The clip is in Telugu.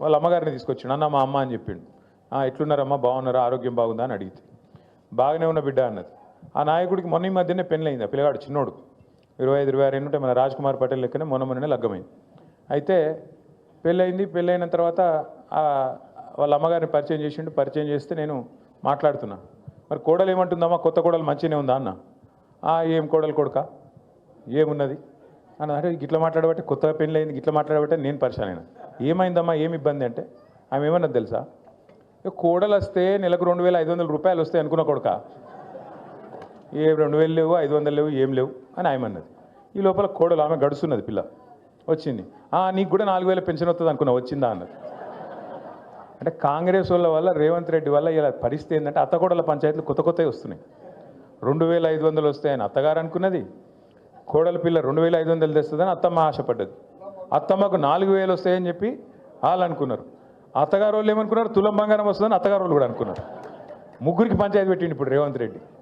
వాళ్ళ అమ్మగారిని తీసుకొచ్చిండు. అన్న మా అమ్మ అని చెప్పిండు. ఎట్లున్నారమ్మా, బాగున్నారా, ఆరోగ్యం బాగుందా అని అడిగితే బాగానే ఉన్న బిడ్డ అన్నది. ఆ నాయకుడికి మొన్న ఈ మధ్యనే పెళ్ళయింది. ఆ పిల్లగాడు చిన్నోడు 25-26 ఉంటే మన రాజ్ కుమార్ పటేల్ లెక్కనే మొన్ననే లగ్గమైంది. అయితే పెళ్ళైన తర్వాత వాళ్ళ అమ్మగారిని పరిచయం చేసిండు. పరిచయం చేస్తే నేను మాట్లాడుతున్నా, మరి కోడలు ఏమంటుందమ్మా, కొత్త కోడలు మంచిగానే ఉందా అన్న. ఏం కోడలు కొడుక ఏమున్నది అన్న. అంటే గిట్లా మాట్లాడబట్టే, కొత్తగా పెళ్ళయింది గిట్లా మాట్లాడబట్టే నేను పరిచయం అయినా. ఏమైందమ్మా, ఏమి ఇబ్బంది అంటే ఆమె ఏమన్నది తెలుసా, కోడలు వస్తే నెలకు 2500 రూపాయలు వస్తాయి అనుకున్న కొడుక, ఏ 2000 లేవు, 500 లేవు, ఏం లేవు అని ఆమె అన్నది. ఈ లోపల కోడలు ఆమె గడుస్తున్నది, పిల్ల వచ్చింది. నీకు కూడా 4000 పెన్షన్ వస్తుంది అనుకున్నా, వచ్చిందా అన్నది. అంటే కాంగ్రెస్ వాళ్ళ వల్ల, రేవంత్ రెడ్డి వల్ల ఇలా పరిస్థితి ఏంటంటే అత్తకోడల పంచాయతీలు కొత్తవి వస్తున్నాయి. 2500 వస్తాయని అత్తగారు అనుకున్నది, కోడల పిల్ల 2500 తెస్తుందని అత్తమ్మ ఆశపడ్డది. అత్తమ్మకు 4000 వస్తాయని చెప్పి వాళ్ళు అనుకున్నారు. అత్తగారు వాళ్ళు ఏమనుకున్నారు, తులం బంగారం వస్తుందని అత్తగారు వాళ్ళు కూడా అనుకున్నారు. ముగ్గురికి పంచాయతీ పెట్టిండు ఇప్పుడు రేవంత్ రెడ్డి.